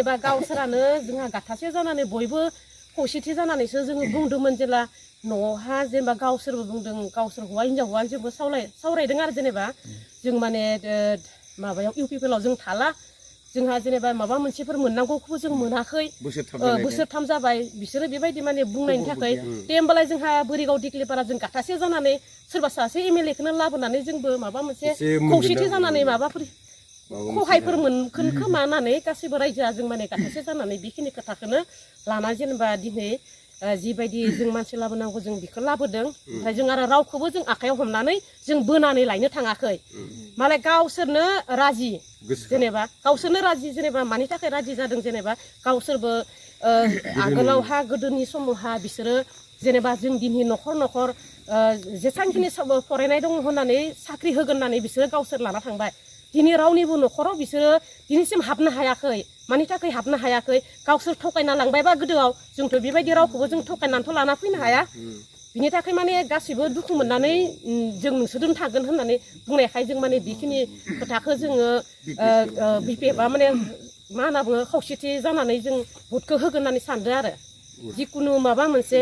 जेनेबा गावसोरानो जोंहा गाथासे जानानै बयबो खौसेथि जानानैसो जोङो बुंदोंमोन जेला न'आवहा जेनेबा गावसोरबो बुंदों गावसोर हौवा हिनजाव जोंबो सावरायदों आरो जेनेबा जों माने माबायाव इउपिपिएलआव जों थाला जोंहा जेनेबा माबा मोनसेफोर मोननांगौखौबो जों मोनाखै बोसोरथाम जाबाय बिसोरो बेबायदि माने बुंनायनि थाखाय दे होमबालाय जोंहा बोरिगाव दिग्लिपारा जों गाथासे जानानै सोरबा सासे एमएलएखौनो लाबोनानै जोंबो माबा मोनसे खौसेथि जानानै माबाफोर खहायफोर मोनगोन खोमा होननानै गासैबो रायजोआ जों माने गाथासे जानानै बेखिनि खोथाखौनो लाना जेनेबा दिनै जिबायदि जों मानसि लाबोनांगौ जों बेखौ लाबोदों ओमफ्राय जों आरो रावखौबो जों आखायाव हमनानै जों बोनानै लायनो थाङाखै मालाय गावसोरनो राजि जेनेबा गावसोरनो राजि जेनेबा मानि थाखाय राजि जादों जेनेबा गावसोरबो आगोलावहा गोदोनि समावहा बिसोरो जेनेबा जों दिनै न'खर न'खर जेसांखिनि फरायनाय दङ होननानै साख्रि होगोन होननानै बिसोरो गावसोर लाना थांबाय दिनै रावनिबो न'खराव बिसोरो दिनैसिम हाबनो हायाखै मानि थाखाय हाबनो हायाखै गावसोर थगायना लांबायबा गोदोआव जोंथ' बेबायदि रावखौबो जों थगायनानैथ' लाना फैनो हाया बिनि थाखाय माने गासिबो दुखु मोननानै जों नोंसोरजों थागोन होननानै बुंनायखाय जों माने बेखिनि खोथाखौ जोङो बिपिएफआ माने मा होनना बुङो खौसेथि जानानै जों भटखौ होगोन होननानै सानदों आरो जिखुनु माबा मोनसे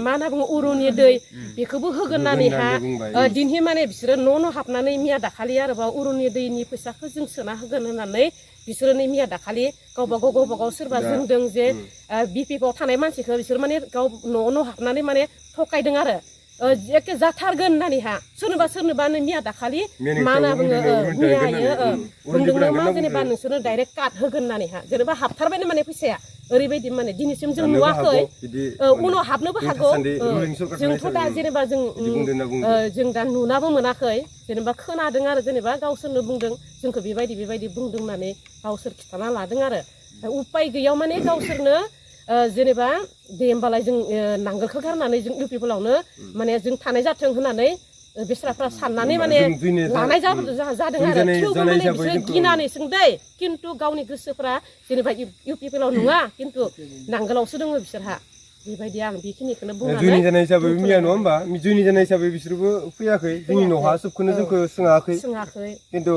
मा होनना बुङो उरुनि दै बेखौबो होगोन होननानैहा दिनहि माने बिसोरो न' हाबनानै मिया दाखालि आरोबाव उरुनि दैनि फैसाखौ जों सोना होगोन होननानै बिसोरो नै मिया दाखालि गावबा गाव सोरबा जोंदों जे बिपिएफआव थानाय मानसिखौ बिसोर माने गाव न' हाबनानै माने थगायदों आरो एखे जाथारगोन होननानैहा सोरनोबा मिया दाखालि मा होनना बुङो मियायो बुंदोंनो मा जेनेबा नोंसोरनो डाइरेक्ट काट होगोन होननानैहा जेनेबा हाबथारबायनो माने फैसाया ओरैबायदि माने दिनैसिम जों नुवाखै उनाव हाबनोबो हागौ जोंथ' दा जेनेबा जों दा नुनाबो मोनाखै जेनेबा खोनादों आरो जेनेबा गावसोरनो बुंदों जोंखौ बेबायदि बुंदों होननानै गावसोर खिथाना लादों आरो उपाय गैयाव माने गावसोरनो जेनेबा दे होमबालाय जों नांगोलखौ गारनानै जों इउपिएलआवनो माने जों थानाय जाथों होननानै बेस्राफ्रा साननानै माने लानाय जादों आरो थेवबो माने बिसोर गिनानैसो दै खिन्थु गावनि गोसोफ्रा जेनेबा इउपिएलआव नङा खिन्थु नांगोलावसो दङ बिसोरहा बेबायदि आं बेखिनिखौनो बुंनानै जुनि जानाय हिसाबै मिया नङा होमबा जुनि जानाय हिसाबै बिसोरबो फैयाखै जोंनि न'हा सोबखौनो जोंखौ सोङाखै खिन्थु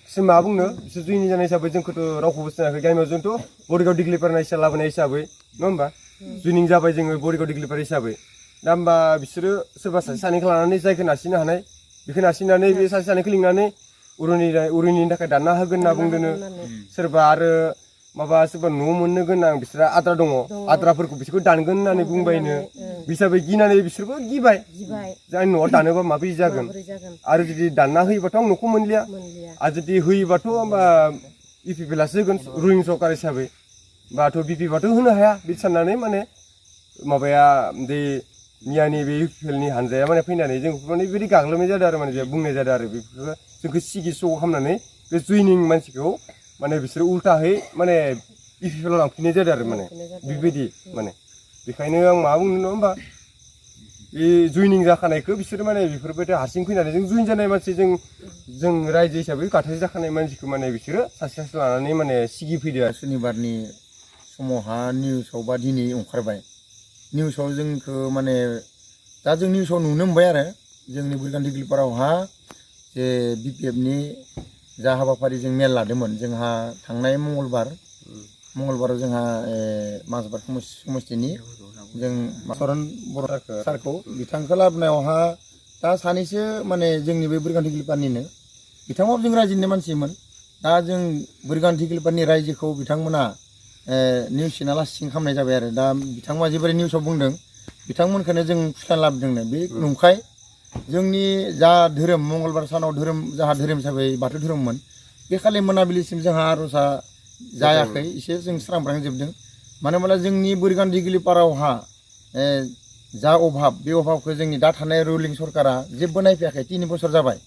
बिसोर मा बुंनो बिसोर जुनि जानाय हिसाबै जोंखौथ' रावखौबो सोङाखै गामियाव जोंथ' बरिगाव दिग्लिपारा हिसाबै लाबोनाय हिसाबै नङा होमबा जुइनिं जाबाय जोङो बरिगाव दिग्लिपारा हिसाबै दा होमबा बिसोरो सोरबा सासे सानैखौ लानानै जायखौ नारसिननो हानाय बेखौ नारसिननानै बे सासे सानैखौ लिंनानै उरुनिनि थाखाय दानना होगोन होनना बुंदोंनो सोरबा आरो माबा सोरबा न' मोननो गोनां बिसोरा आद्रा दङ आद्राफोरखौ बिसोरखौ दानगोन होननानै बुंबायनो हिसाबै गिनानै बिसोरबो गिबाय जायनि न'आव दानोबा माबोरै जागोन आरो जुदि दानना होयोबाथ' आं न'खौ मोनलिया आरो जुदि होयोबाथ' होमबा इउपिएलआसो होगोन रुलिं सरकार हिसाबै बाथ' बिपिएफआथ' होनो हाया बिदि साननानै माने माबाया बे मियानि बे इउपिएलनि हानजाया माने फैनानै जों माने बिदि गाग्लोबनाय जादों आरो माने बुंनाय जादों आरो बेफोरखौ जोंखौ सिगि सग खालामनानै बे जुइनिं मानसिखौ माने बिसोरो उल्थाहै माने इउपिएलआव लांफिननाय जादों आरो माने बेबायदि माने बेखायनो आं मा बुंनो नङा होमबा बे जुइनिं जाखानायखौ बिसोरो माने बेफोरबायदि हारसिं फैनानै जों जुइन जानाय मानसि जों रायजो हिसाबै गाथासे जाखानाय मानसिखौ माने बिसोरो सासे लानानै माने सिगि फैदो आरो सुनिबारनि समावहा निउसाव बा दिनै ओंखारबाय निउसाव जोंखौ माने दा जों निउसाव नुनो मोनबाय आरो जोंनि बरिगाव दिग्लिपारायावहा जे बिपिएफनि जा हाबाफारि जों मेल लादोंमोन जोंहा थांनाय मंगलबाराव जोंहा माजबाद समस्थिनि जों सरन बर' सारखौ बिथांखौ लाबोनायावहा दा सानैसो माने जोंनि बे बरिगाव दिग्लिपारानिनो बिथांमोनाबो जों रायजोनि मानसिमोन दा जों बरिगाव दिग्लिपारानि रायजोखौ बिथांमोना निउस चेनेला सिं खालामनाय जाबाय आरो दा बिथांमोना जेबायदि निउसाव बुंदों बिथांमोनखौनो जों फुस्लान लाबोदोंनो बे नंखाय जोंनि जा धोरोम मंगलबार सानाव जोंहा धोरोम हिसाबै बाथौ धोरोममोन बे खालि मोनाबिलिसिम जोंहा आर'जआ जायाखै एसे जों स्रां ब्रां जोबदों मानो होनब्ला जोंनि बरिगाव दिग्लिपारायावहा जा अभाब बे अभाबखौ जोंनि दा थानाय रुलिं सरकारा जेबो नायफैयाखै 3 बोसोर जाबाय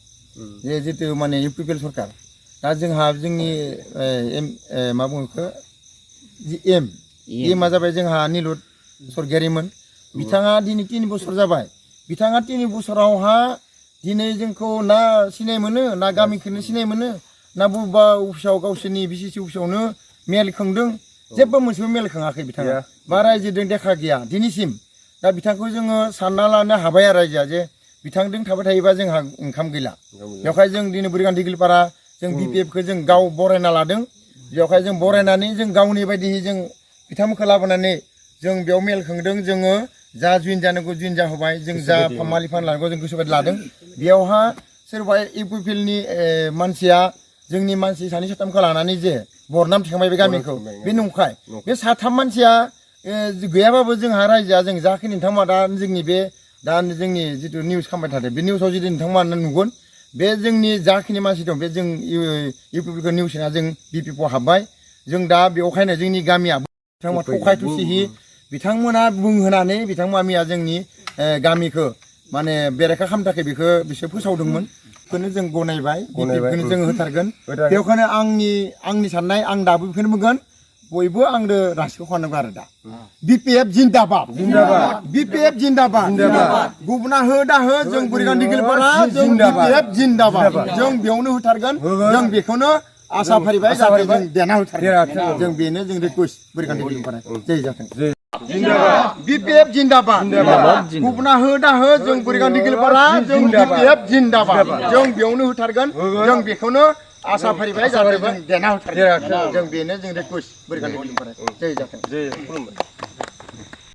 जे जितु माने इउपिएल सरकार दा जोंहा जोंनि मा बुङो बेखौ एमआ जाबाय जोंहा निलुत सरगियारिमोन बिथाङा दिनै 3 बोसोर जाबाय बिथाङा 3 बोसोरावहा दिनै जोंखौ ना सिनाय मोनो ना गामिखौनो सिनाय मोनो ना बबेबा अफिसाव गावसोरनि बिसिसि अफिसावनो मेल खोंदों जेबो मोनसेबो मेल खोङाखै बिथाङा बा रायजोजों देखा गैया दिनैसिम दा बिथांखौ जोङो सानना लानो हाबाय आरो रायजोआ जे बिथांजों थाबाय थायोबा जोंहा ओंखाम गैला बेवहाय जों दिनै बरिगाव दिग्लिपारा जों बिपिएफखौ जों गाव बरायना लादों बेवहाय जों बरायनानै जों गावनि बायदियै जों बिथांमोनखौ लाबोनानै जों बेयाव मेल खुंदों जोङो जा जुइन जानांगौ जुइन जाहोबाय जों जा फामालि फान लानांगौ जों गोसोबायदि लादों बेयावहा सोरबा इउपिपिएलनि मानसिया जोंनि मानसि सानै साथामखौ लानानै जे बरनाम थिखांबाय बे गामिखौ बे नंखाय बे साथाम मानसिया गैयाबाबो जोंहा रायजोआ जों जाखिनि नोंथांमोना दा जोंनि बे दा जोंनि जिथु निउस खालामबाय थादों बे निउसाव जुदि नोंथांमोना नुगोन बे जोंनि जाखिनि मानसि दं बे जों इउपिपिएलखौ निउस होना जों बिपिएफआव हाबबाय जों दा बेवहायनो जोंनि गामिया बिथांमोना थखाय थुसिहि बिथांमोना बुंहोनानै बिथांमोना जोंनि गामिखौ माने बेरेखा खालामनो थाखाय बेखौ बिसोर फोसावदोंमोन बेखौनो जों गनायबाय बेखौनो जों होथारगोन बेवखायनो आंनि साननाय आं दाबो बेखौनो बुंगोन बयबो आंनो रासिखौ खालामनांगौ आरो दा बिपिएफ जिन्दाबाद बिपिएफ जिन्दाबाद गुबुना हो दा हो जों बुरिगान दिगिलपारा जों बिपिएफ जिन्दाबाद जों बेयावनो होथारगोन जों बेखौनो आसा फारिबाय जाहाथे जों देना होथारगोन जों बेनो जों रिकुवेस्ट बुरिगान दिगिलपारा जै जाथों बिपिएफ जिन्दाबाद गुबुना हो दा हो जों बुरिगान दिगिलपारा जों बिपिएफ जिन्दाबाद जों बेयावनो होथारगोन जों बेखौनो आसा फारिबाय जाहाथे जों देना होथारगोन जों बेनो जों रिकुवेस्ट बुरिगान दिगिलपारा जै जाथों